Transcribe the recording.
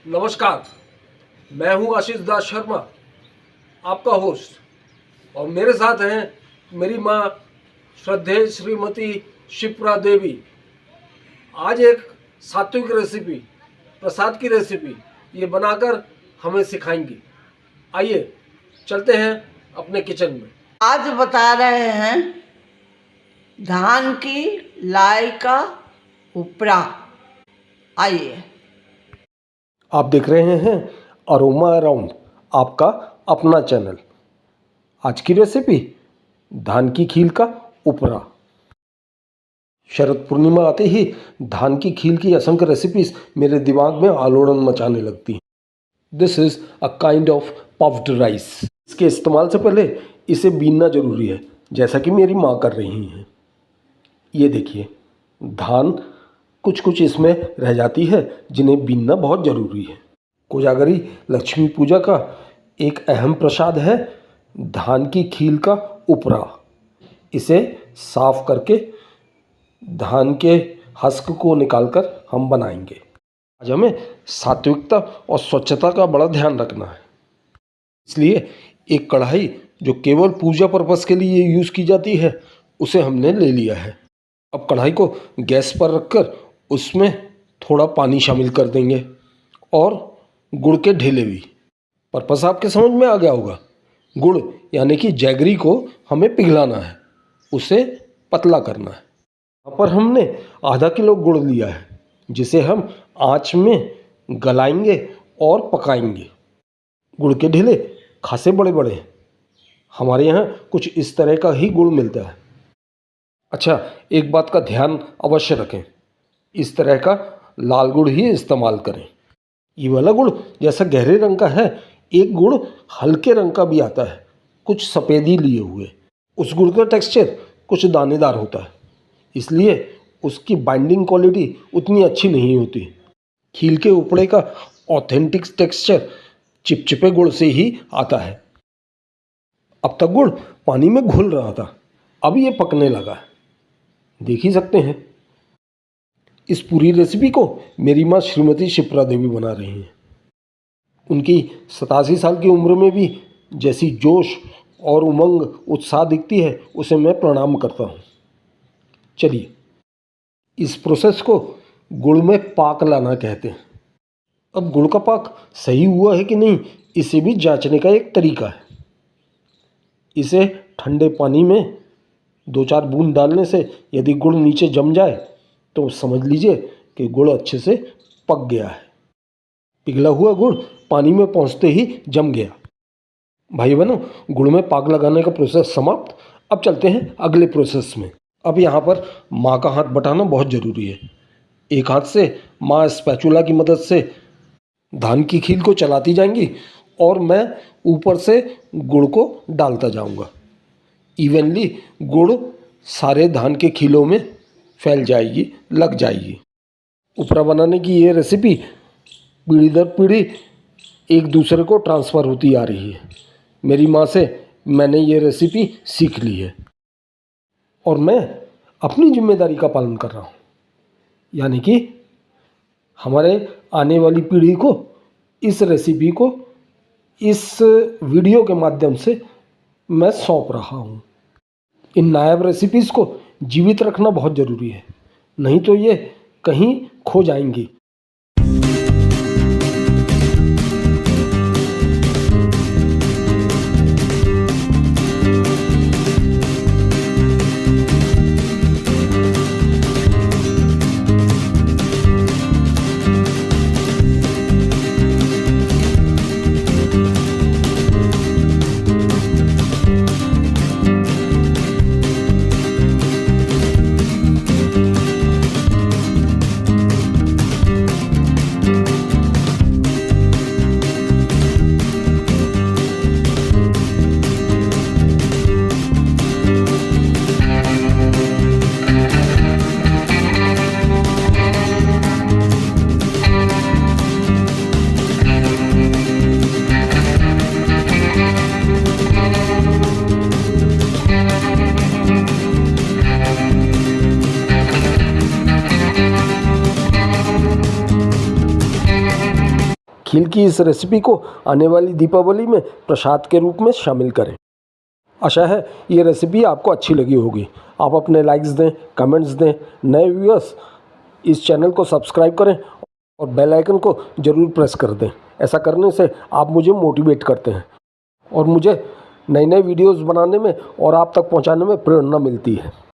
नमस्कार, मैं हूं आशीष दास शर्मा, आपका होस्ट। और मेरे साथ हैं मेरी माँ श्रद्धेय श्रीमती शिप्रा देवी। आज एक सात्विक रेसिपी, प्रसाद की रेसिपी ये बनाकर हमें सिखाएंगी। आइए चलते हैं अपने किचन में। आज बता रहे हैं धान की लाई का उपरा। आइए। आप देख रहे हैं अरोमा अराउंड, आपका अपना चैनल। आज की रेसिपी धान की खील का उपरा। शरद पूर्णिमा आते ही धान की खील की असंख्य रेसिपीज मेरे दिमाग में आलोड़न मचाने लगती हैं। This is a kind of puffed rice. इसके इस्तेमाल से पहले इसे बीनना जरूरी है, जैसा कि मेरी माँ कर रही हैं। ये देखिए, धान कुछ इसमें रह जाती है जिन्हें बीनना बहुत ज़रूरी है। कोजागरी लक्ष्मी पूजा का एक अहम प्रसाद है धान की खील का उपरा। इसे साफ करके धान के हस्क को निकालकर हम बनाएंगे। आज हमें सात्विकता और स्वच्छता का बड़ा ध्यान रखना है, इसलिए एक कढ़ाई जो केवल पूजा पर्पस के लिए यूज़ की जाती है उसे हमने ले लिया है। अब कढ़ाई को गैस पर रखकर उसमें थोड़ा पानी शामिल कर देंगे और गुड़ के ढेले भी। पर्पस आपके समझ में आ गया होगा। गुड़ यानी कि जैगरी को हमें पिघलाना है, उसे पतला करना है। यहाँ पर हमने आधा किलो गुड़ लिया है, जिसे हम आँच में गलाएंगे और पकाएंगे। गुड़ के ढेले खासे बड़े बड़े हैं, हमारे यहाँ कुछ इस तरह का ही गुड़ मिलता है। अच्छा, एक बात का ध्यान अवश्य रखें, इस तरह का लाल गुड़ ही इस्तेमाल करें। ये वाला गुड़ जैसा गहरे रंग का है, एक गुड़ हल्के रंग का भी आता है, कुछ सफ़ेदी लिए हुए। उस गुड़ का टेक्सचर कुछ दानेदार होता है, इसलिए उसकी बाइंडिंग क्वालिटी उतनी अच्छी नहीं होती। खील के उपड़े का ऑथेंटिक टेक्सचर चिपचिपे गुड़ से ही आता है। अब तक गुड़ पानी में घुल रहा था, अब ये पकने लगा है, देख ही सकते हैं। इस पूरी रेसिपी को मेरी माँ श्रीमती शिप्रा देवी बना रही हैं। उनकी 87 साल की उम्र में भी जैसी जोश और उमंग उत्साह दिखती है, उसे मैं प्रणाम करता हूँ। चलिए, इस प्रोसेस को गुड़ में पाक लाना कहते हैं। अब गुड़ का पाक सही हुआ है कि नहीं, इसे भी जांचने का एक तरीका है। इसे ठंडे पानी में 2-4 बूंद डालने से यदि गुड़ नीचे जम जाए तो समझ लीजिए कि गुड़ अच्छे से पक गया है। पिघला हुआ गुड़ पानी में पहुंचते ही जम गया। भाई बहनों, गुड़ में पाक लगाने का प्रोसेस समाप्त। अब चलते हैं अगले प्रोसेस में। अब यहाँ पर माँ का हाथ बटाना बहुत ज़रूरी है। एक हाथ से माँ स्पैचुला की मदद से धान की खील को चलाती जाएंगी और मैं ऊपर से गुड़ को डालता जाऊँगा। इवनली गुड़ सारे धान के खीलों में फैल जाएगी, लग जाएगी। उपरा बनाने की ये रेसिपी पीढ़ी दर पीढ़ी एक दूसरे को ट्रांसफ़र होती आ रही है। मेरी माँ से मैंने ये रेसिपी सीख ली है और मैं अपनी जिम्मेदारी का पालन कर रहा हूँ, यानी कि हमारे आने वाली पीढ़ी को इस रेसिपी को इस वीडियो के माध्यम से मैं सौंप रहा हूँ। इन नायाब रेसिपीज़ को जीवित रखना बहुत ज़रूरी है, नहीं तो ये कहीं खो जाएंगी। खील की इस रेसिपी को आने वाली दीपावली में प्रसाद के रूप में शामिल करें। आशा है ये रेसिपी आपको अच्छी लगी होगी। आप अपने लाइक्स दें, कमेंट्स दें। नए व्यूअर्स इस चैनल को सब्सक्राइब करें और बेल आइकन को ज़रूर प्रेस कर दें। ऐसा करने से आप मुझे मोटिवेट करते हैं और मुझे नए नए वीडियोस बनाने में और आप तक पहुंचाने में प्रेरणा मिलती है।